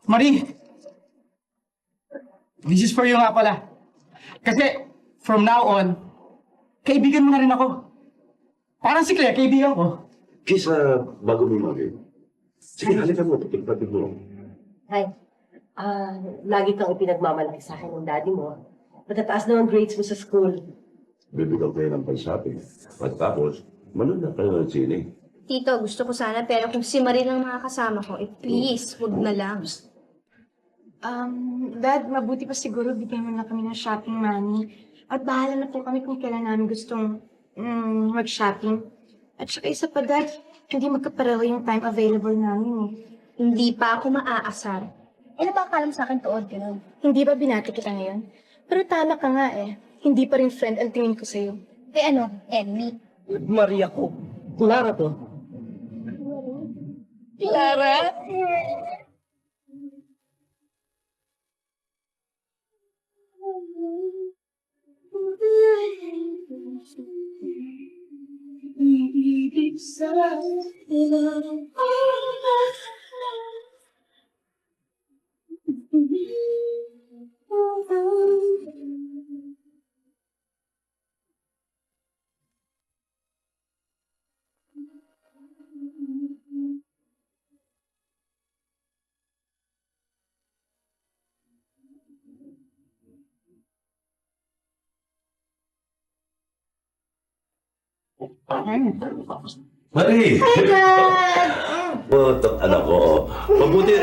Marie! This is for you nga pala. Kasi, from now on, kaibigan mo na rin ako. Parang si Claire, kaibigan ko. Kisa bago mo mami. Sige, halika mo, patig-patig mo. Hi. Lagi kang ipinagmamalaki sa akin ng daddy mo. Matataas na ang grades mo sa school. Bibigyan kayo ng pang-shopping. Pagkatapos, manood kayo ng sine. Tito, gusto ko sana, pero kung si Marie lang makakasama ko, please, wag na lang. Dad, mabuti pa siguro bigyan mo na kami ng shopping money. At bahala na po kami kung kailan namin gustong mag-shopping. At saka isa pa, Dad, hindi magkapareho yung time available namin eh. Hindi pa ako maaasar. Eh, napakalam sa akin tuod, gano'n. Hindi ba binati kita ngayon? Pero tama ka nga eh. Hindi pa rin friend ang tingin ko sa'yo. Eh ano, enemy. Maria ko. Clara to. Clara? Marie! Itong anak ko. Mabuti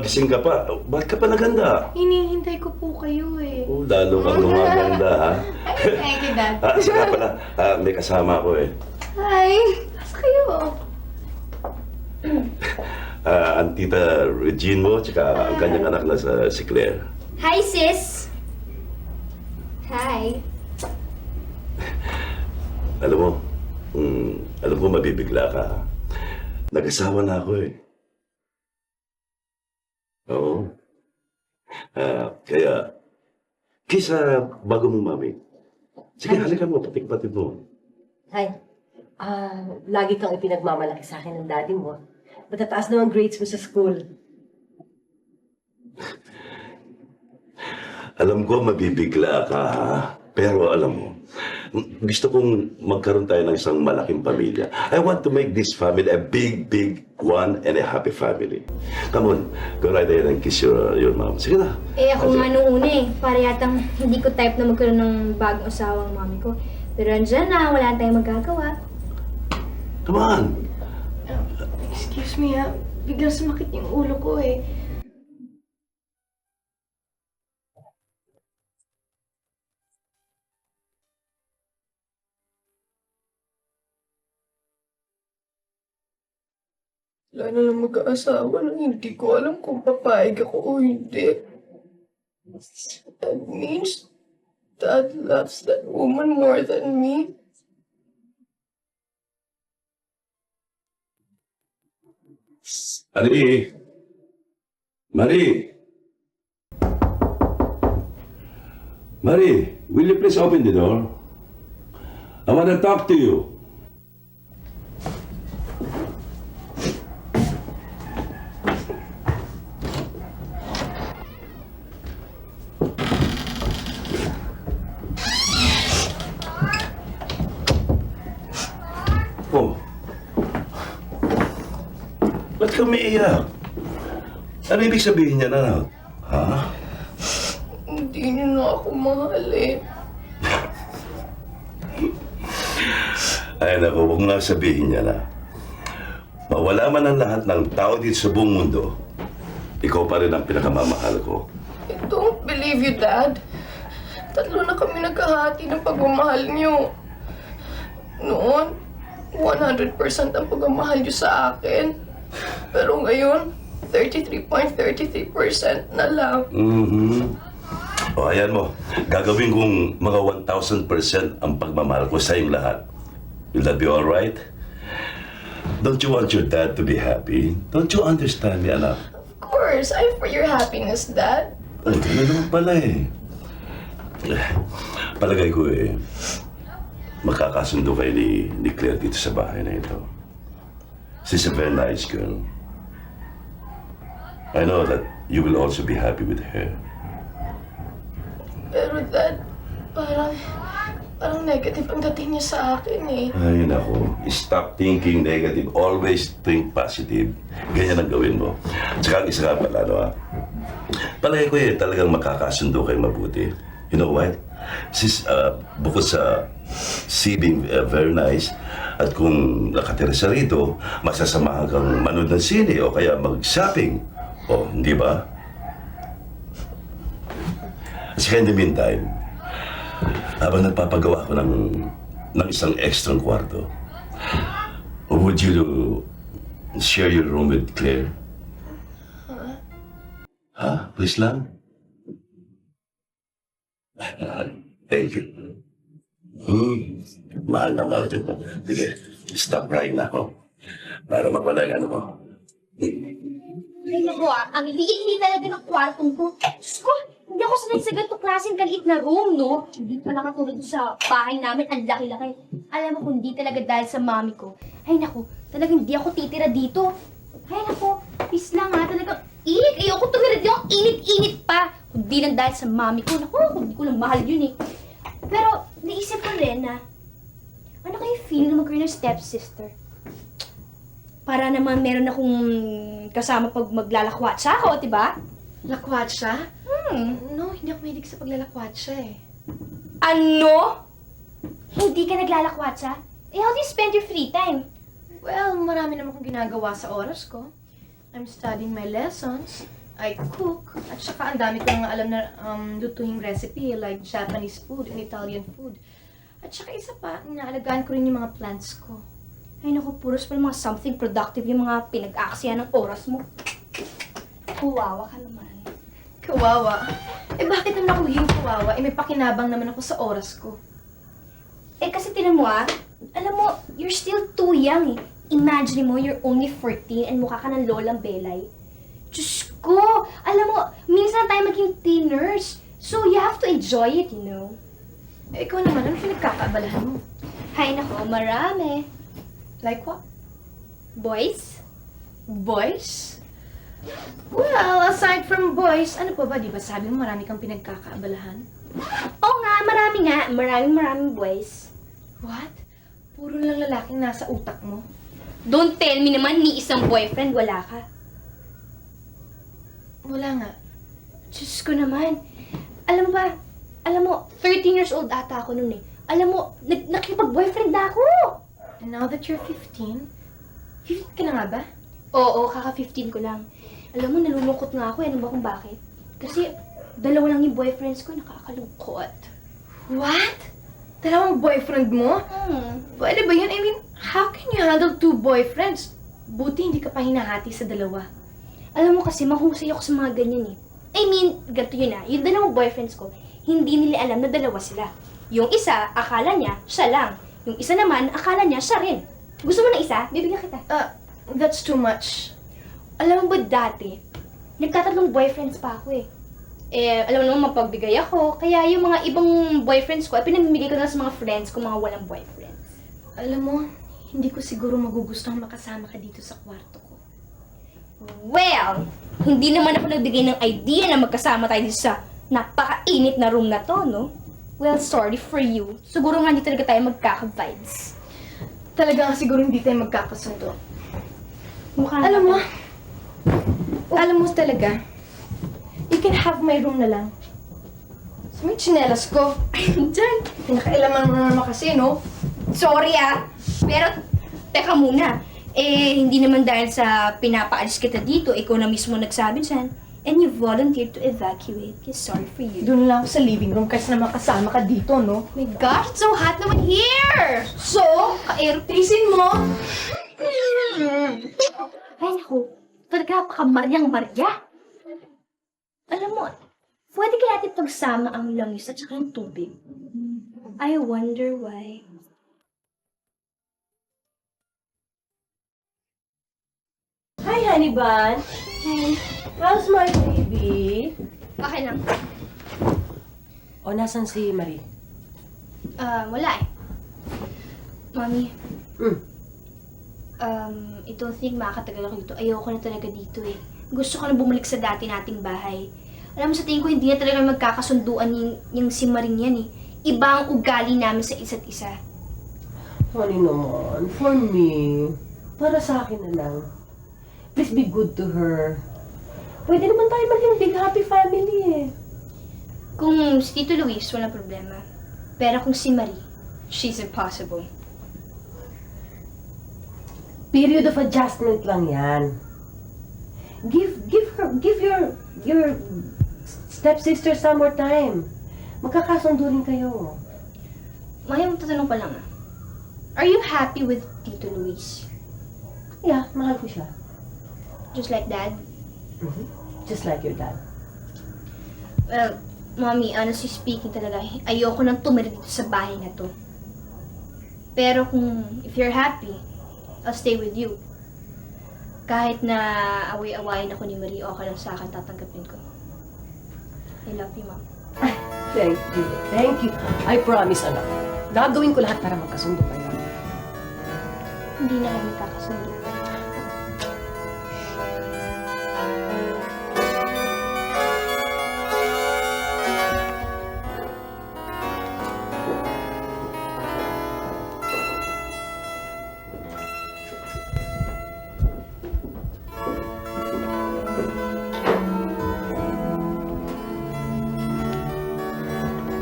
gising ka pa. Bakit ka pa naganda? Hinihintay ko po kayo eh. Lalo kang gumaganda, ha? Thank you, Dad. Saka pala, may kasama ako eh. Hi! Asa kayo? Ang tita Regine mo, tsaka ang kanyang anak na si Claire. Hi, sis! Hi. Alam mo, mabibigla ka. Nag-asawa na ako eh. Oo. Kaya, kisa bago mong mami. Sige, halika mo, patig-patig mo. Hi. Lagi kang ipinagmamalaki sa akin ng daddy mo. Matataas na ang grades mo sa school. Alam ko, mabibigla ka, ha? Pero alam mo, gusto kong magkaroon tayo ng isang malaking pamilya. I want to make this family a big, big one and a happy family. Come on, go right ahead and kiss your mom. Sige na. Eh, ako nga nung una eh. Para yatang hindi ko type na magkaroon ng bagong asawang mami ko. Pero andyan na, wala tayong magagawa. Come on. Excuse me ha. Biglang sumakit yung ulo ko eh. Wala na lang mag-aasawa na hindi ko alam kung papayag ako o hindi. That means Dad loves that woman more than me. Marie! Marie! Marie, will you please open the door? I want to talk to you. Oh. Ba't ka umiiyak? Ano ibig sabihin niya na? Ha? Hindi niyo na ako mahal eh. Ay naku, huwag nga sabihin niya na. Mawala man ang lahat ng tao dito sa buong mundo, ikaw pa rin ang pinakamamahal ko. I don't believe you, Dad. Tatlo na kami nagkahati ng pagmamahal niyo. Noon, 100% ang pagmamahal niyo sa akin. Pero ngayon, 33.33% na lang. O ayan mo, gagawin kong mga 1,000% ang pagmamahal ko sa iyong lahat. Will that be alright? Don't you want your dad to be happy? Don't you understand me, anak? Of course, I'm for your happiness, Dad. Ay, gano'n naman pala eh. Palagay ko eh, makakasundo kayo ni Claire dito sa bahay na ito. She's a very nice girl. I know that you will also be happy with her. Pero Dad, parang negative ang dating niya sa akin eh. Ay, nako. Stop thinking negative. Always think positive. Ganyan ang gawin mo. Tsaka ang isa nga pala, no, ha? Palagi ko talagang makakasundo kayo mabuti. You know what? Bukod sa being very nice, at kung nakatira sa rito, masasamahan kang manood ng sine o kaya mag-shopping. O, hindi ba? Kasi in the meantime, habang nagpapagawa ko ng isang extra kwarto, would you share your room with Claire? Ha? Please lang? Thank you. Mahal na mahal ito. Sige, stop crying na ako. Para magwala yung ano mo. Ay, naku ang liit-liit talaga ng kwartong ko. Diyos ko, hindi ako sanay sa ganitong klaseng kaliit na room, no? Hindi pala katulad sa bahay namin, ang laki-laki. Alam mo kung di talaga dahil sa mami ko. Ay, naku, talagang hindi ako titira dito. Ay, naku, peace lang ha, talagang init. Ayoko tumira dito, ang init-init pa. Kung di lang dahil sa mami ko, naku, kung di ko lang mahal yun eh. Pero, naisip ko rin na, ano kayo feel na magkaroon ng stepsister? Para naman meron akong kasama pag maglalakwatsa ako, diba? Lakwatsa? No, hindi ako mahilig sa paglalakwatsa eh. Ano? Hindi ka naglalakwatsa? Eh, how do you spend your free time? Well, marami naman akong ginagawa sa oras ko. I'm studying my lessons. I cook. At saka ang dami ko nga alam na lutuing recipe like Japanese food and Italian food. At saka isa pa, inaalagaan ko rin yung mga plants ko. Ay naku, puros pa mga something productive yung mga pinag-aaksiyan ng oras mo. Kuwawa ka naman. Kawawa. Eh bakit naman ako magiging kawawa? Eh may pakinabang naman ako sa oras ko. Eh kasi tinan mo alam mo, you're still too young eh. Imagine mo, you're only 14 and mukha ka ng lolang belay. Diyos ko! Alam mo, minsan tayo maging teeners. So you have to enjoy it, you know. Eh ikaw naman, ano pinagkakaabalahan mo? Hay nako, marami. Like what? Boys? Boys? Well, aside from boys, ano pa ba? Di ba sabi mo marami kang pinagkakaabalahan? Oo nga, marami nga. Maraming boys. What? Puro lang lalaking nasa utak mo? Don't tell me naman ni isang boyfriend wala ka. Wala nga. Diyos ko naman. Alam mo, 13 years old ata ako noon eh. Alam mo, nakipag-boyfriend na ako. And now that you're 15, 15 ka na nga ba? Oo, kaka-15 ko lang. Alam mo, nalulungkot nga ako eh. Ano ba kung bakit? Kasi, dalawa lang yung boyfriends ko, nakakalungkot. What? Dalawang boyfriend mo? Pwede ba yun? I mean, how can you handle 2 boyfriends? Buti hindi ka pa hinahati sa dalawa. Alam mo kasi, mahusay ako sa mga ganyan eh. I mean, ganito yun yung dalawang boyfriends ko, hindi nila alam na dalawa sila. Yung isa, akala niya, siya lang. Yung isa naman, akala niya, siya rin. Gusto mo na isa? Bibigyan kita. That's too much. Alam mo ba dati, nagtatatlong boyfriends pa ako eh. Eh, alam mo naman mapagbigay ako, kaya yung mga ibang boyfriends ko, ay pinamimigay ko na sa mga friends ko, mga walang boyfriends. Alam mo, hindi ko siguro magugustuhan makasama ka dito sa kwarto ko. Well, hindi naman ako nagbigay ng idea na magkasama tayo dito sa napakainit na room na to, no? Well, sorry for you. Siguro nga hindi talaga tayo magkaka-vibes. Talaga nga siguro hindi tayo magkakasundo. Mukha Alam mo talaga, you can have my room na lang. Sa may tsinelas ko. Diyan. Pinakailaman mo naman kasi, no? Sorry pero teka muna. Eh, hindi naman dahil sa pinapaalis kita dito, ikaw na mismo nagsabi dyan. And you volunteered to evacuate. Yes, sorry for you. Doon lang ako sa living room kasi na makasama ka dito, no? Oh my gosh, it's so hot naman here! So, ka-airtrisin mo! Ay, naku. Talaga napaka-Maryang Marya. Alam mo, pwede kaya natin pagsama ang langis at saka yung tubig. I wonder why. Hi, honey bun. Ay, How's my baby? okay lang. O, nasan si Marie? Wala eh. Mami, Mm. I don't think makakatagal ako dito. Ayoko na talaga dito eh. gusto ko na bumalik sa dati nating bahay. Alam mo, sa tingin ko hindi na talaga magkakasunduan yung si Maring yan eh. Iba ang ugali namin sa isa't isa. Honey naman, for me, para sa akin na lang. Please be good to her. Pwede naman tayo maging big happy family eh. Kung si Tito Luis, walang problema. Pero kung si Marie, she's impossible. Period of adjustment lang yan. Give your stepsister some more time. Magkakasundo rin kayo. Maya, magtatanong pa lang ah. Are you happy with Tito Luis? Yeah, mahal ko siya. Just like Dad? Just like your dad. Well, Mommy, honestly speaking talaga, ayoko nang tumira dito sa bahay na to. Pero if you're happy, I'll stay with you. Kahit na away-awayin ako ni Marie, okay lang sa akin, tatanggapin ko. I love you, Mom. Thank you. Thank you. I promise, anak. Gagawin ko lahat para magkasundo kayo. Hindi na kami kakasundo.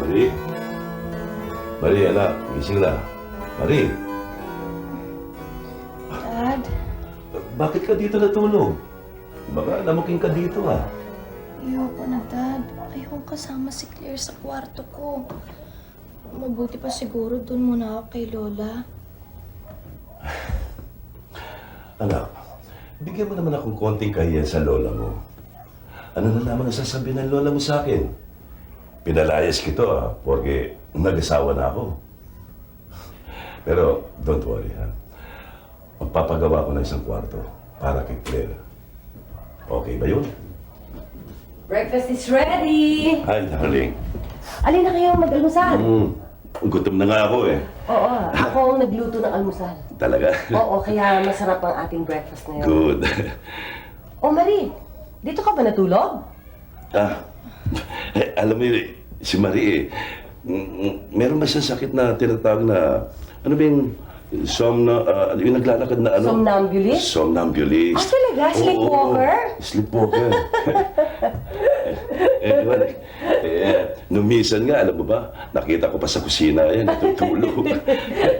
Marie? Marie, anak, gising na. Marie, Dad, bakit ka dito natulog? Baka namuking ka dito ah. ayoko na, Dad. Ayokong kasama si Claire sa kwarto ko. Mabuti pa siguro doon muna ako kay Lola. Anak, bigyan mo naman akong konting kahiyan sa lola mo. Ano na naman ang sasabihin ng lola mo sa akin? Pinalayas kito porque nag-asawa na ako. Pero don't worry ha. Magpapagawa ko ng isang kwarto para kay Claire. Okay ba yun? Breakfast is ready! Hi, darling. Alin na kayong mag-almusal? Gutom na nga ako eh. Oo, ako ang nagluto ng almusal. Talaga? Oo, kaya masarap ang ating breakfast ngayon. Good. Oh, Marie, dito ka ba natulog? Alam mo yun, si Marie meron ba siyang sakit na tinatawag na, ano ba yung yung naglalakad na ano? Somnambulist? Somnambulist. Ah, talaga? Sleepwalker? Oo, sleepwalker. Nung minsan nga, alam mo ba, nakita ko pa sa kusina yan, natutulog.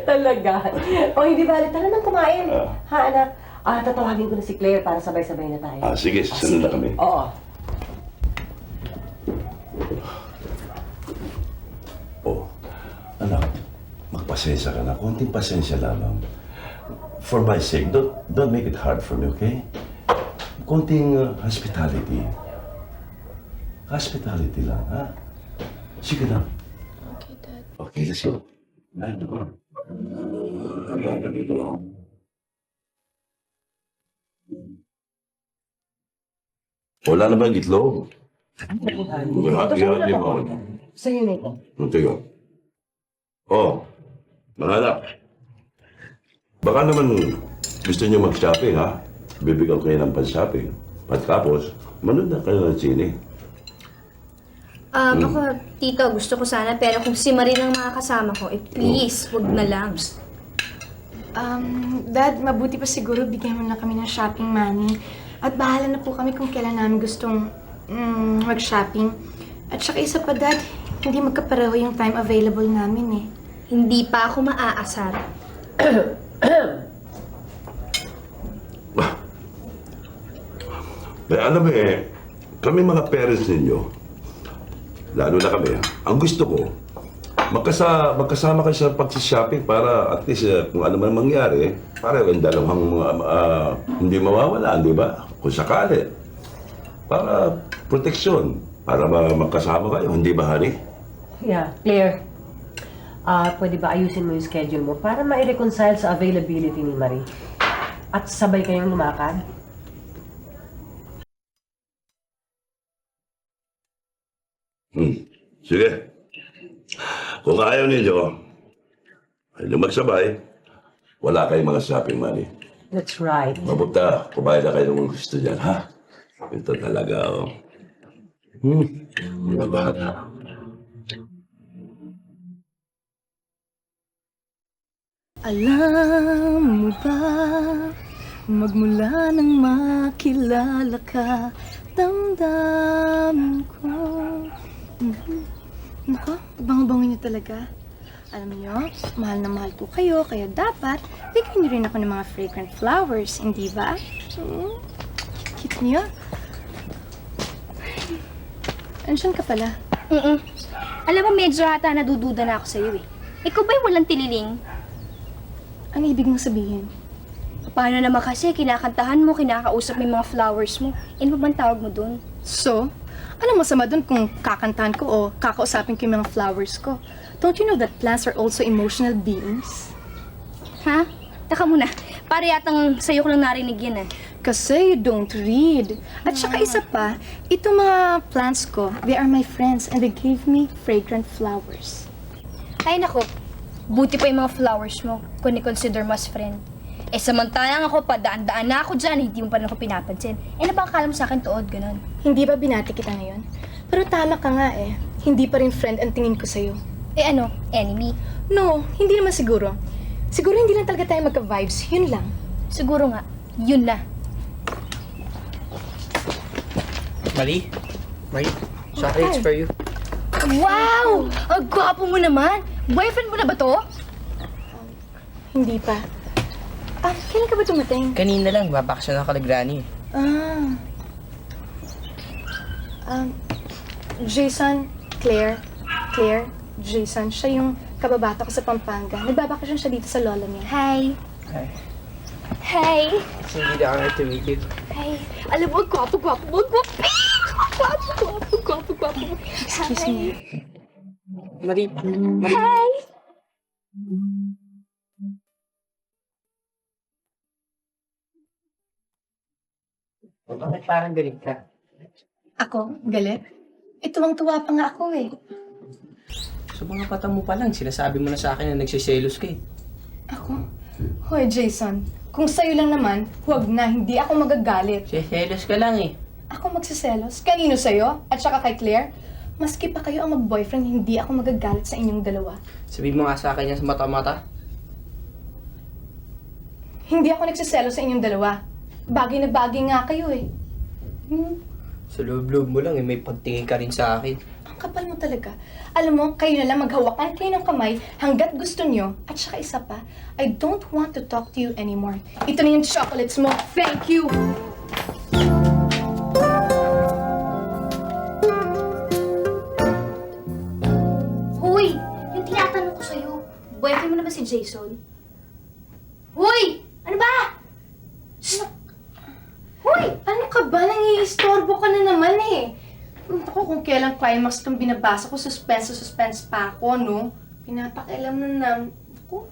Talaga? O, hindi ba? Tara nang kumain. Ah. Ha, anak? Tatawagin ko na si Claire para sabay-sabay na tayo. Sige, susunod na kami. Oo. Oh, anak, magpasensya ka na. Konting pasensya lamang. For my sake, don't make it hard for me, okay? Konting hospitality. Hospitality lang, ha? Sige na. Okay, Dad. Okay, let's go. Wala na ba yung itlog? Yan, Sa'yo na ito. Tiga. Oh, mga anak. Baka naman gusto niyo mag-shopping, ha? Bibigyan kayo ng pan-shopping. Pagkatapos, manood na kayo ng sine. Ako, Tito, gusto ko sana, pero kung si Marie lang makakasama ko, please, wag na lang. Dad, mabuti pa siguro bigyan mo na kami ng shopping money. At bahala na po kami kung kailan namin gustong mag-shopping. At saka isa pa, Dad, hindi magkapareho yung time available namin eh. Hindi pa ako maaasar. Alam mo kami mga parents ninyo, lalo na kami, ang gusto ko, magkasama kayo sa pag-shopping para at least kung ano man mangyari, para yung dalawang hindi mawawalan, di ba? Kung sakali. Para proteksyon, para magkasama kayo, hindi ba, honey? Yeah, Claire. Pwede ba ayusin mo yung schedule mo para ma-reconcile sa availability ni Marie? At sabay kayong lumakad? Sige. Kung ayaw ninyo, ay magsabay, wala kayong mga shopping money. That's right. Mabuta, kumain na kayo ng gusto dyan, ha? Ito talaga, oh. Mga bata. Alam mo ba, magmula nang makilala ka, damdamin ko. Nako, bango-bango niyo talaga. Alam niyo, mahal na mahal ko kayo, kaya dapat bigyan niyo rin ako ng mga fragrant flowers, hindi ba? Cute niyo. Andiyan ka pala. Alam mo, medyo ata nadududa na ako sa'yo eh. Ikaw ba yung walang tililing? Ano ibig mong sabihin? Paano naman kasi kinakantahan mo, kinakausap mo yung mga flowers mo? Ano ba bang tawag mo dun? So, anong masama dun kung kakantahan ko o kakausapin ko yung mga flowers ko? Don't you know that plants are also emotional beings? Ha? Taka muna. Para yatang sa'yo ko lang narinig yan eh. Kasi you don't read. At saka isa pa, itong mga plants ko, they are my friends and they give me fragrant flowers. Ay nako, buti pa yung mga flowers mo kung i-consider mo as friend. Eh samantalang ako, padaan-daan na ako dyan, hindi mo pa rin ako pinapansin. Eh na ba akala mo sa akin tuod, ganun? Hindi ba binati kita ngayon? Pero tama ka nga eh. Hindi pa rin friend ang tingin ko sa'yo. Eh ano, enemy? No, hindi naman siguro. Siguro hindi lang talaga tayo magka-vibes, yun lang. Siguro nga, yun na. Mali? Chocolates for you. Wow! Ang gwapo mo naman! Boyfriend mo na ba to? Hindi pa. Kailan ka ba dumating? Kanina lang, babakasyon ako kay Granny. Jason, Claire, Jason, siya yung kababata ko sa Pampanga. Nagbabakasyon siya dito sa lola niya. Hi! Hi. Hi! It's indeed an honor to meet you. Hi! Alam mo, ang gwapo mo! Gwapo! Excuse me. Mari. Hi! Bakit parang galit ka? Ako? Galit? Tuwang-tuwa pa nga ako eh. Sa mga mata mo pa lang, sinasabi mo na sa akin na nagsiselos ka eh. Ako? Hoy, Jason. Kung sa'yo lang naman, huwag na. Hindi ako magagalit. Siselos ka lang eh. Ako magsiselos? Kanino sa'yo? At saka kay Claire? Maski pa kayo ang mag-boyfriend, hindi ako magagalit sa inyong dalawa. Sabihin mo nga sa akin yan sa mata-mata. Hindi ako nagsiselos sa inyong dalawa. Bagay na bagay nga kayo eh. Sa loob-loob mo lang eh, may pagtingin ka rin sa akin. Ang kapal mo talaga. Alam mo, kayo na lang maghawakan kayo ng kamay hanggat gusto nyo. At saka isa pa, I don't want to talk to you anymore. Ito na yung chocolates mo. Thank you! Hoy! Yung tinatanong ko sa'yo, boyfriend mo na ba si Jason? Hoy! Ano ba? Shh! Hoy! Ano ka ba? Nangiistorbo ka na naman eh. Ako kung kailang climax itong binabasa ko, suspense pa ako, no? Pinapakailam na naman. Ako?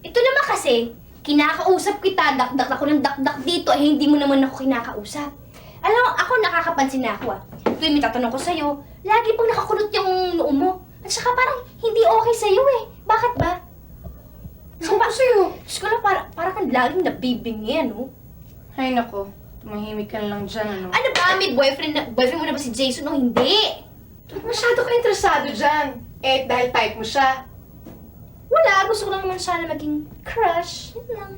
Ito naman kasi, kinakausap kita, dakdak ako ng dakdak dito, eh hindi mo naman ako kinakausap. Alam mo, ako nakakapansin na ako Tuwing may tatanong ko sa'yo, lagi pang nakakulot yung noo mo. At saka parang hindi okay sa'yo eh. Bakit ba? Saan ba sa'yo? Diyos ko lang, parang kang laging nabibingi, ano? Ay nako, tumahimik ka na lang dyan, ano? Ano ba? May boyfriend mo na ba si Jason o hindi? Masyado ka interesado dyan. Eh, dahil type mo siya. Wala, gusto ko lang naman sana maging crush. Yun lang.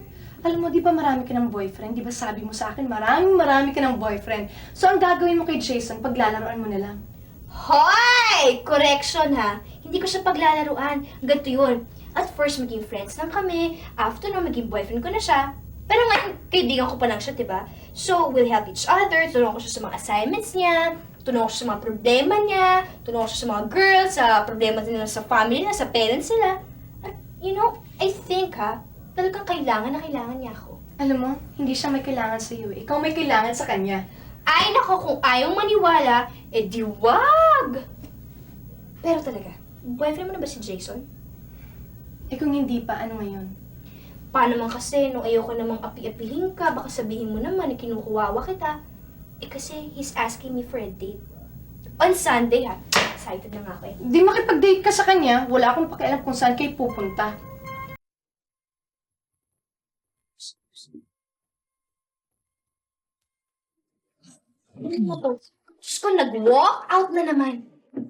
Alam mo, di ba marami ka ng boyfriend? Di ba sabi mo sa akin, marami ka ng boyfriend. So, ang gagawin mo kay Jason, paglalaroan mo na lang. Hoy! Correction ha. Hindi ko siya paglalaruan. Ganito yun. At first, maging friends lang kami. After na, maging boyfriend ko na siya. Pero ngayon, kaibigan ko pa lang siya, diba? So, we'll help each other. Tulungan ko siya sa mga assignments niya. Tulungan ko siya sa mga problema niya. Tulungan ko siya sa mga girls, sa problema nila sa family nila, sa parents nila. At, you know, I think talagang kailangan niya ako. Alam mo, hindi siya may kailangan sa iyo. Ikaw may kailangan sa kanya. Ay, nako, kung ayaw maniwala, di wag! Pero talaga, boyfriend mo na ba si Jason? Eh kung hindi pa, ano ngayon? Paano naman kasi, nung ayoko namang api-apihin ka, baka sabihin mo naman, kinukuwawa kita. Eh kasi, he's asking me for a date. On Sunday excited na nga ako eh. Di makipag-date ka sa kanya, wala akong pakialam kung saan kayo pupunta. Ano mo to? Diyos ko, nag-walk out na naman.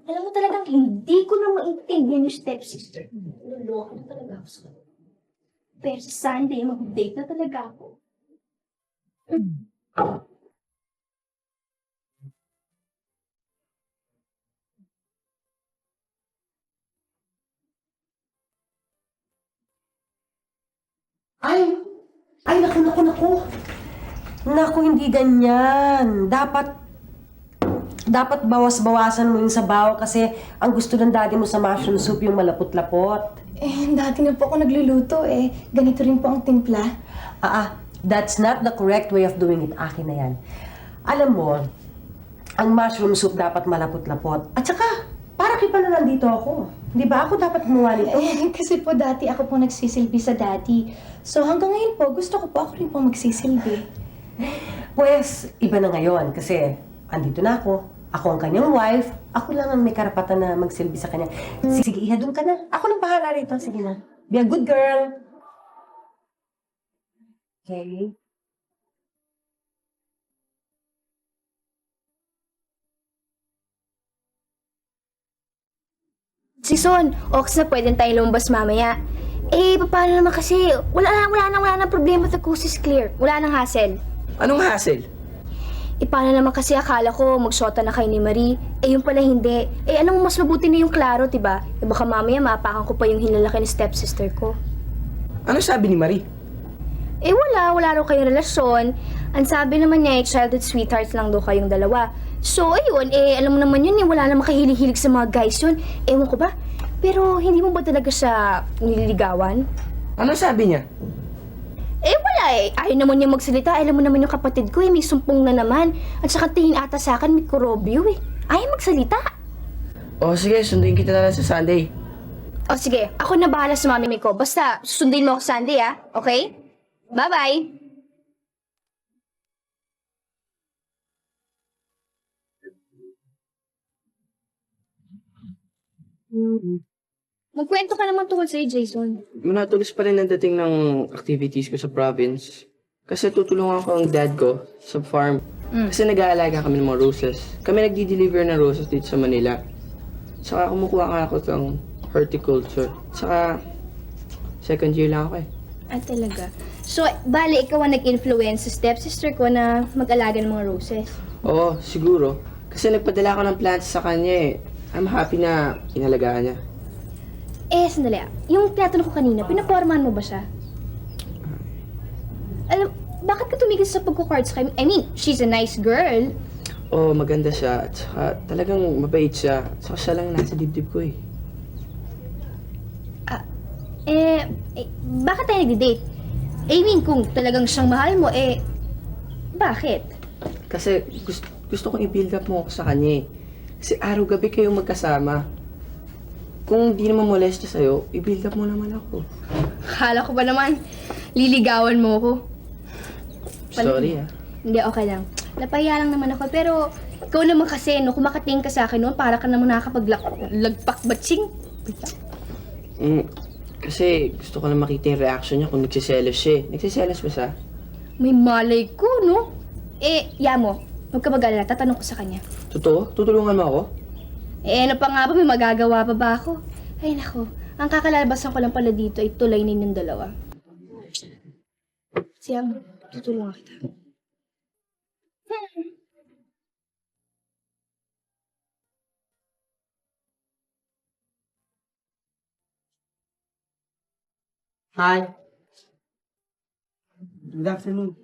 Alam mo talagang hindi ko na maintindihan yung stepsister. Naloko na talaga ako sa kanila. Pero sa Sunday, mag-date na talaga ako. Ay! Ay, naku. Naku, hindi ganyan. Dapat bawas-bawasan mo yung sabaw kasi ang gusto ng daddy mo sa mushroom soup yung malapot-lapot. Dati na po ako nagluluto Ganito rin po ang timpla. That's not the correct way of doing it. Akin na yan. Alam mo, ang mushroom soup dapat malapot-lapot. At saka, para kipa na nandito ako. Di ba ako dapat gumawa nito? Kasi po dati ako po nagsisilbi sa daddy. So hanggang ngayon po, gusto ko po ako rin po magsisilbi. Pues, iba na ngayon kasi andito na ako. Ako ang kanyang wife. Ako lang ang may karapatan na magsilbi sa kanya. Sige, Iha, doon ka na. Ako nang bahala rito. Sige na. Be a good girl. Okay. Sison, Ox na pwede tayong lumabas mamaya. Paano naman kasi? Wala na problema sa kusis clear. Wala nang hassle. Anong hassle? Paano naman kasi akala ko magsota na kay ni Marie? Yun pala hindi. Anong mas mabuti na yung klaro, diba? Baka mamaya maapakan ko pa yung hinlalaki ni stepsister ko. Ano sabi ni Marie? Wala raw kayong relasyon. Ang sabi naman niya, childhood sweethearts lang daw kayong dalawa. So, ayun, alam mo naman yun, wala namang kahilig-hilig sa mga guys yun. Ewan ko ba? Pero hindi mo ba talaga siya nililigawan? Ano sabi niya? Wala Ayaw naman niya magsalita. Alam mo naman yung kapatid ko, may sumpong na naman. At saka tingin ata sa akin, may korobyo Ayaw magsalita. O sige, sunduin kita na lang sa Sunday. O sige, ako na bahala sa mami ko. Basta, susundin mo ako Sunday, okay? Bye-bye! Magkwento ka naman tungkol sa'yo, Jason. Manatulis pa rin ang dating ng activities ko sa province. Kasi tutulungan ko ang dad ko sa farm. Kasi nag-aalaga kami ng mga roses. Kami nagdi-deliver ng roses dito sa Manila. Saka kumukuha nga ako ng horticulture. Saka second year lang ako Talaga? So, bale, ikaw ang nag-influence sa stepsister ko na mag-alaga ng mga roses. Oo, siguro. Kasi nagpadala ako ng plants sa kanya I'm happy na inalagaan niya. Sandali. Yung tinatanong ko kanina, pinapormahan mo ba siya? Alam, bakit ka tumigil sa pagkukards kay... I mean, she's a nice girl. Oo, maganda siya. At saka talagang mabait siya. At saka siya lang nasa dibdib ko Bakit tayo nagdi-date? I mean, kung talagang siyang mahal mo, bakit? Kasi gusto kong i-build up mo ako sa kanya Kasi araw-gabi kayong magkasama. Kung di naman molest siya sa'yo, i-build up mo naman ako. Kala ko ba naman, liligawan mo ko? Sorry Hindi, okay lang. Napaya lang naman ako, pero ikaw naman kasi, kung makatingin ka sa akin noon, para ka naman nakakapaglagpak-batsing. Kasi gusto ko na makita yung reaction niya kung nagsiselos siya Nagsiselos ba siya? May malay ko, no? Yamo, huwag ka mag-alala, tatanong ko sa kanya. Totoo? Tutulungan mo ako? Ano pa nga ba, may magagawa pa ba ako? Ay nako, ang kakalabasan ko lang pala dito ay tulay ninyong dalawa. Siyang, tutulungan kita. Hi. Good afternoon.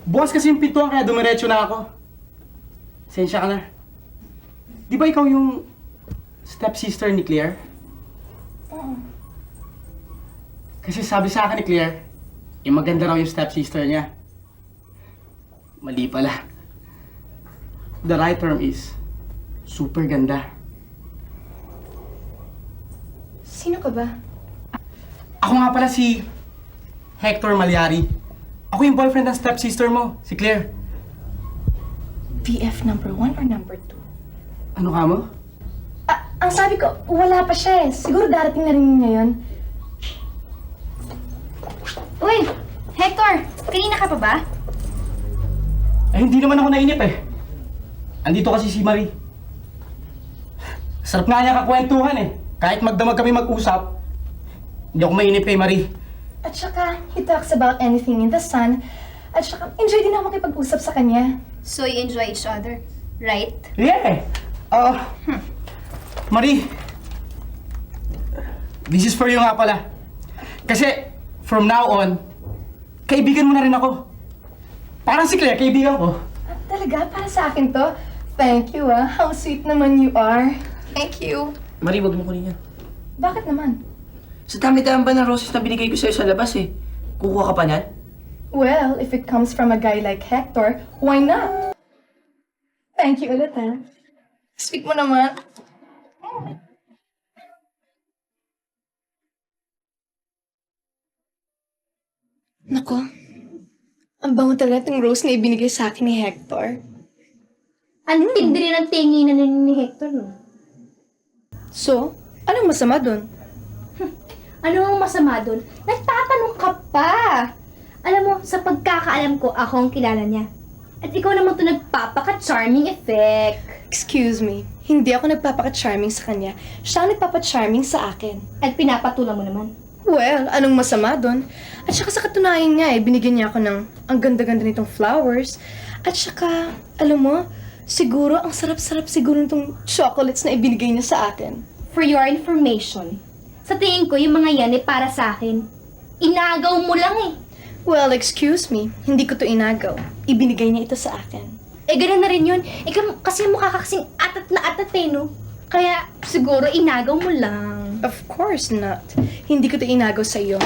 Bukas kasi yung pintuan kaya dumiretso na ako. Sensya ka na. Di ba ikaw yung stepsister ni Claire? Kasi sabi sa akin ni Claire, yung maganda raw yung stepsister niya. Mali pala. The right term is, super ganda. Sino ka ba? Ako nga pala si Hector Malyari. Ako yung boyfriend ng stepsister mo, si Claire. BF number 1 or number 2? Ano ka mo? Ang sabi ko, wala pa siya Siguro darating na rin ngayon. Uy, Hector, kanina ka pa ba? Eh, hindi naman ako nainip eh. Andito kasi si Marie. Sarap nga niya kakwentuhan eh. Kahit magdamag kami mag-usap, hindi ako mainip kay Marie. At saka, he talks about anything in the sun. At saka, enjoy din ako makipag-usap sa kanya. So you enjoy each other, right? Yeah. Marie, this is for you nga pala. Kasi, from now on, kaibigan mo na rin ako. Parang si Claire, kaibigan ko. Talaga? Para sa akin to? Thank you ah. How sweet naman you are. Thank you. Marie, wag mo kunin yan. Bakit naman? Sa dami-dami ba ng roses na binigay ko sa'yo sa labas eh? Kukuha ka pa niyan? Well, if it comes from a guy like Hector, why not? Thank you ulit ah. Sweet mo naman. Nako, ang bango talaga itong rose na ibinigay sa akin ni Hector. Ang tindi rin ang tinginan ni Hector, no? So, anong masama dun? Ano ang masama doon? Nagtatanong ka pa! Alam mo, sa pagkakaalam ko, ako ang kilala niya. At ikaw naman ito nagpapaka-charming effect. Excuse me, hindi ako nagpapaka-charming sa kanya. Siya ang nagpapa-charming sa akin. At pinapatulan mo naman. Well, anong masama dun? At saka sa katunayan niya binigyan niya ako ng ang ganda-ganda nitong flowers. At saka, alam mo, siguro ang sarap-sarap siguro nitong chocolates na ibinigay niya sa akin. For your information, sa tingin ko, yung mga yan ay para sa akin. Inagaw mo lang eh. Well, excuse me, hindi ko to inagaw. Ibinigay niya ito sa akin. Eh, ganun na rin yun. Ikaw, kasi mukha ka kasing atat na atat eh, no? Kaya, siguro, inagaw mo lang. Of course not. Hindi ko to inagaw sa iyo.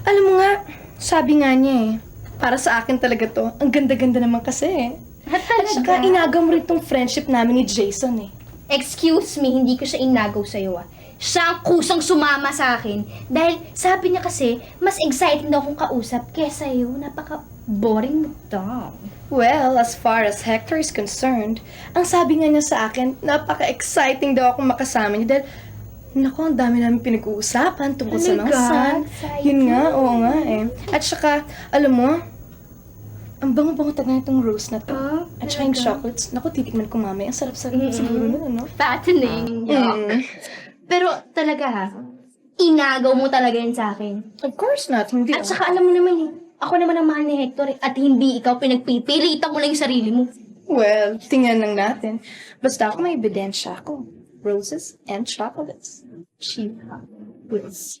Alam mo nga, sabi nga niya para sa akin talaga to. Ang ganda-ganda naman kasi At At saka inagaw mo rin tong friendship namin ni Jason Excuse me, hindi ko siya inagaw sa'yo ah. Siya ang kusang sumama sa akin. Dahil sabi niya kasi, mas exciting daw akong kausap kesa sa'yo. Napaka-boring mo daw. Well, as far as Hector is concerned, ang sabi nga niya sa akin, napaka-exciting daw akong makasama niya dahil naku, ang dami namin pinag-uusapan tungkol sa mga sun. Yun nga, oo nga At saka, alam mo, ang bango-bango talaga itong rose na to. At saka yung chocolates. Naku, titikman ko mamaya. Ang sarap-sarap siguro nun, ano? Fattening. Pero talaga ha, inagaw mo talaga yan sa akin. Of course not, hindi At saka alam mo naman eh, ako naman ang mahal ni Hector at hindi ikaw pinagpipilitan mo lang yung sarili mo. Well, tingnan lang natin. Basta ako may ebidensya ako. Roses and chocolates. Cheap goods.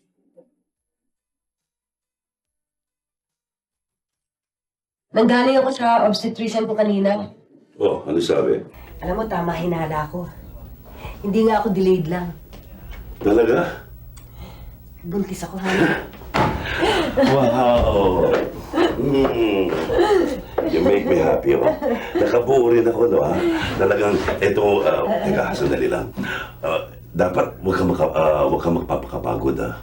Nanggaling ako sa obstetrician ko kanina. Oh, ano sabi? Alam mo, tama hinala ko. Hindi nga ako delayed lang. Talaga? Buntis ako, honey. Wow! You make me happy, oh. Nakabuo rin ako, no, ha? Talagang, eto, teka, sandali lang. Dapat, huwag kang magpapakapagod, ha?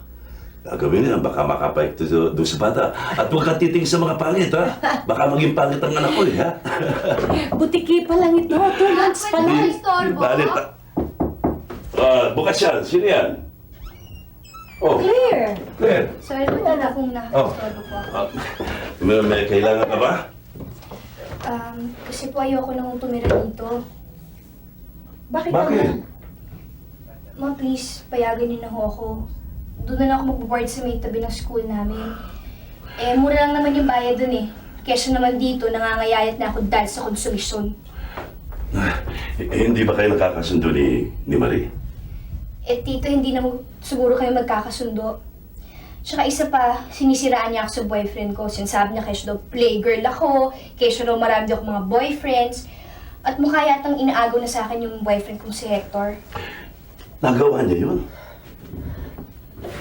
Gagawin niya, baka makapayek doon sa bata. At huwag kang titingin sa mga pangit, ha? Baka maging pangit ang anak ko, eh, ha? Butiki pa lang ito. 2 months pa lang. Di balit, ha? Bukas yan. Sino yan? Oh, Claire! Claire. Sorry po talaga kung nakakastorbo po ako. May kailangan ka ba? Kasi po ayoko nang tumira dito. Bakit Bakit? naman? Ma, please, payagan niyo na ho ako. Doon na lang ako mag-board sa may tabi ng school namin. Eh, mura lang naman yung bayad dun eh. Kesa naman dito, nangangayayat na ako dahil sa konsumisyon. Hindi ba kayo nakakasundo ni Marie? Eh, tito, hindi na siguro kayo magkakasundo. Tsaka isa pa, sinisiraan niya ako sa boyfriend ko. Sinasabi niya kesyo daw playgirl ako, kesyo daw marami daw akong mga boyfriends. At mukha yatang inaagaw na sa akin yung boyfriend kong si Hector. Nagawa niya yun?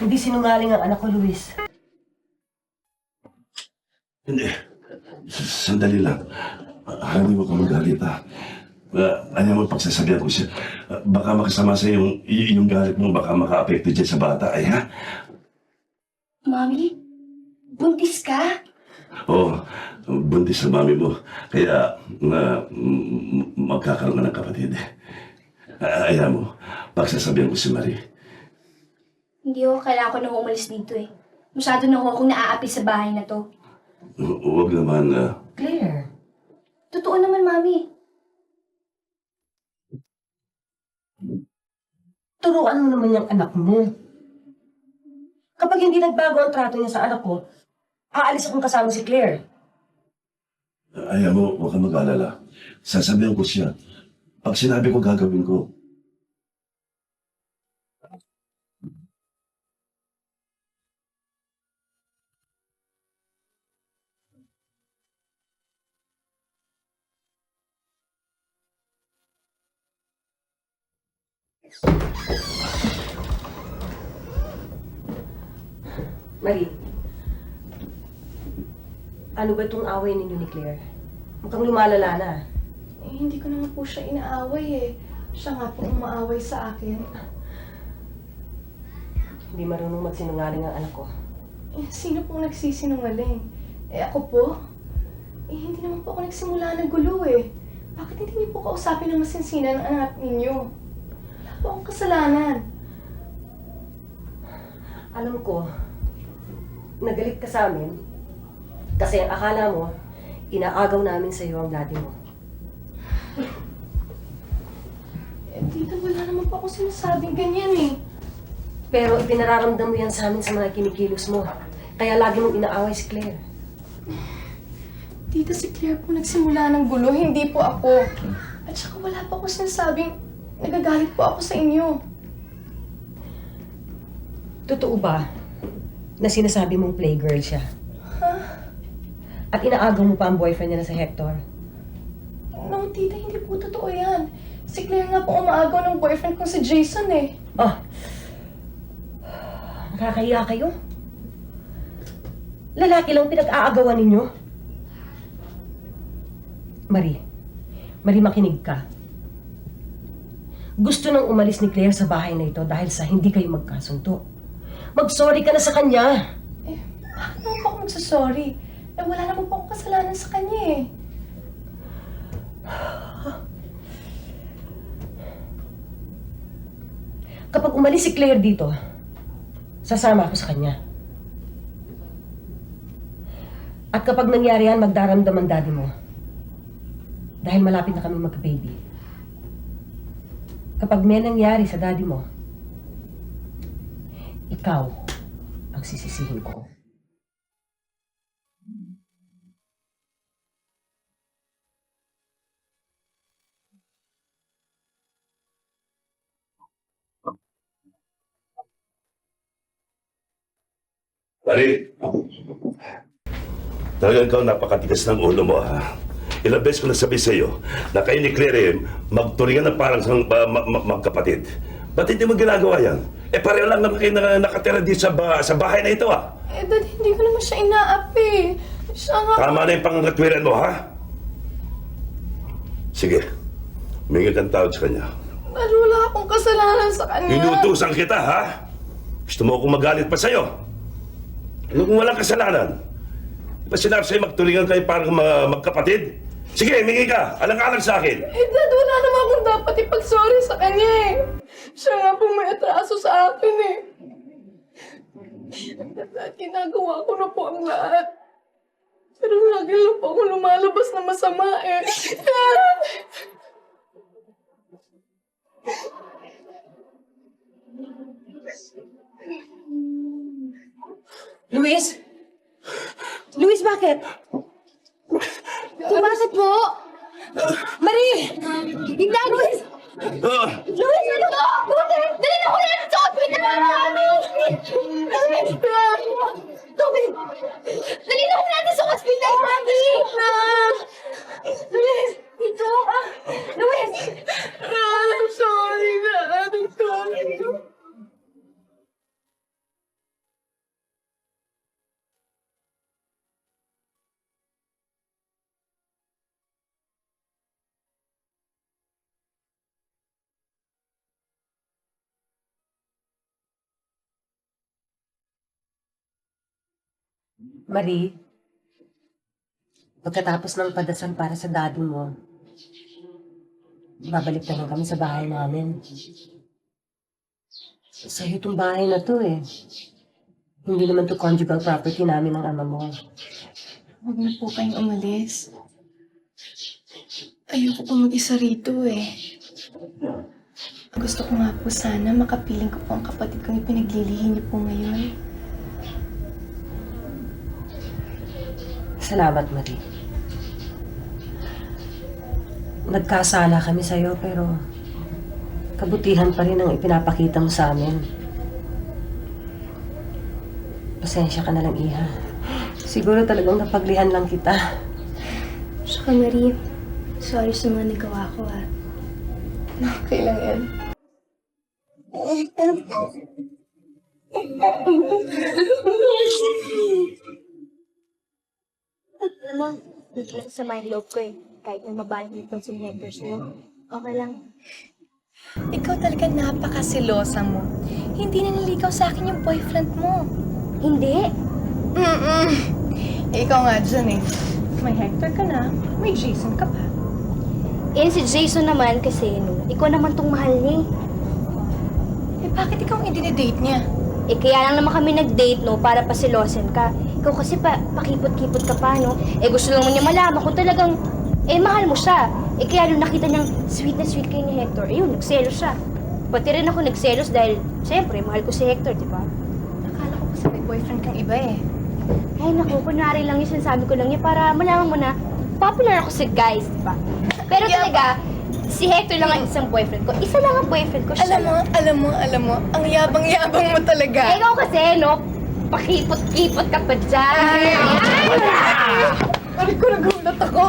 Hindi sinungaling ang anak ko, Luis. Hindi. Sandali lang. Hindi mo ka magalit, ha? Ano mo pagsasabihan ko siya? Baka makasama sa yung galit mo, baka maka-apekto dyan sa bata, ay ha? Mami, buntis ka? Oo, buntis sa mami mo. Kaya magkakaroon ka ng kapatid. Ayan mo, pagsasabihan ko si Marie. Hindi ako kailangan ko nang umalis dito eh. Masyado na ako akong naaapi sa bahay na to. Huwag naman, Claire, Totoo naman, Mami. Turuan mo naman yung anak mo. Kapag hindi nagbago ang trato niya sa anak ko, aalis akong kasama si Claire. Ayaw mo, huwag kang mag-alala. Sasabihan ko siya. Pag sinabi ko, gagawin ko. Marie, ano ba itong away ninyo ni Claire? Mukhang lumalala na. Eh, hindi ko naman po siya inaaway eh. Siya nga po umaaway sa akin. Hindi marunong magsinungaling ang anak ko. Eh, sino pong nagsisinungaling? Eh, ako po? Eh, hindi naman po ako nagsimula ng gulo eh. Bakit hindi niyo po kausapin ang masinsinan ng anak ninyo? Wala po akong kasalanan. Alam ko, nagalit ka sa amin kasi ang akala mo, inaagaw namin sa iyo ang daddy mo. Eh, tita, wala naman po akong sinasabing ganyan eh. Pero ipinararamdam mo yan sa amin sa mga kinikilos mo. Kaya lagi mong inaaway si Claire. Tita, si Claire po nagsimula ng gulo, hindi po ako. At saka wala pa ako sinasabing nagagalit po ako sa inyo. Totoo ba na sinasabi mong playgirl siya? At inaagaw mo pa ang boyfriend niya na si Hector? No, tita, hindi po totoo yan. Si Claire nga po umaagaw ng boyfriend kong si Jason eh. Oh, nakakahiya kayo. Lalaki lang pinag-aagawan ninyo. Marie, makinig ka. Gusto nang umalis ni Claire sa bahay na ito dahil sa hindi kayo magkasundo. Mag-sorry ka na sa kanya. Eh, bakit naman po ako magsasorry? Eh, wala naman po akong kasalanan sa kanya eh. Kapag umalis si Claire dito, sasama ako sa kanya. At kapag nangyari yan, magdaramdam ang daddy mo. Dahil malapit na kami magka-baby. Kapag may nangyari sa daddy mo, ikaw ang sisisihin ko. Pare, talagang ikaw napakatigas ng ulo mo, ha? Ilang beses ko nasabi sa iyo na kayo ni Claire magturingan na parang magkapatid. Ba't hindi mo ginagawa yan? Eh, pareho lang naman kayo nakatira dito sa bahay na ito, ha? Eh, Dad, hindi ko naman siya inaapi. Siya nga... Tama na yung pangangatwiran mo, ha? Sige, humingi kang tawad sa kanya. Dad, wala akong kasalanan sa kanya. Inutusan kita, ha? Gusto mo akong magalit pa sa'yo? Ano kung walang kasalanan? Di ba sinabi sa'yo magtulingan kayo parang magkapatid? Sige, humingi ka. Alang-alang sa akin. Eh, Dad, wala naman akong dapat ipag-sorry sa kanya eh. Siya nga po may atraso sa akin eh. Dad, ginagawa ko na po ang lahat. Pero lagi lang po ako lumalabas na masama eh. Luis? Luis, bakit? Bakit po? Marie! Tignan, Luis! Luis, ano to? Dali na ko na sa hospital, Mami! Tubig! Dali na ko natin sa hospital, Mami! Luis! Ito! Luis! I'm sorry na. I'm sorry. Marie, pagkatapos ng padasal para sa daddy mo, babalik na lang kami sa bahay namin. Sa'yo itong bahay na to eh. Hindi naman to conjugal property namin ng ama mo. Huwag na po kayong umalis. Ayoko po mag-isa rito eh. Gusto ko nga po sana makapiling ko po ang kapatid kong ipinaglilihi niyo po ngayon. Salamat, Marie. Nagkasala kami sa'yo, pero kabutihan pa rin ang ipinapakita mo sa amin. Pasensya ka na lang, Iha. Siguro talagang napaglihan lang kita. Saka Marie, sorry sa mga nagawa ko ha. Okay lang yan. Alam mo, hindi lang sa mind loob ko eh. Kahit na mabaling nito sa Hector sa'yo. Okay lang. Ikaw talaga napakasilosa mo. Hindi na niligaw sa akin yung boyfriend mo. Hindi. Ikaw nga dyan eh. May Hector ka na, may Jason ka pa. Eh, si Jason naman kasi, no, ikaw naman tong mahal niya Eh bakit ikaw ang i-date niya? eh. Kaya lang naman kami nag-date, no, para pasilosin ka. Ikaw kasi pakipot-kipot ka pa, no. Eh, gusto lang niya malaman kung talagang, mahal mo siya. Eh, kaya nung nakita niyang sweet na sweet kayo ni Hector, yun, nagselos siya. Pati rin ako nagselos dahil, siyempre, mahal ko si Hector, di ba? Akala ko kasi may boyfriend kang iba eh. Ay, naku, kunwari lang yung sinasabi ko lang niya para malaman mo na popular ako sa guys, di ba? Pero talaga, si Hector lang ang isang boyfriend ko. Isa lang ang boyfriend ko, siya lang. Alam mo, ang yabang-yabang mo talaga. Ikaw kasi, no, pakipot-kipot ka pa dyan. Aray ko, nagulat ako.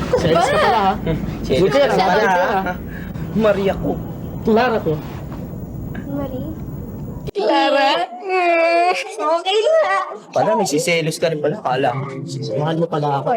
Ako Selos ka pala ha. Buti yan, Pala, balik ka ha. Maria ko. Clara ko. Marie? Clara? Okay na. Pala, may siselos ka rin pala. Kala. Mahal mo pala ako.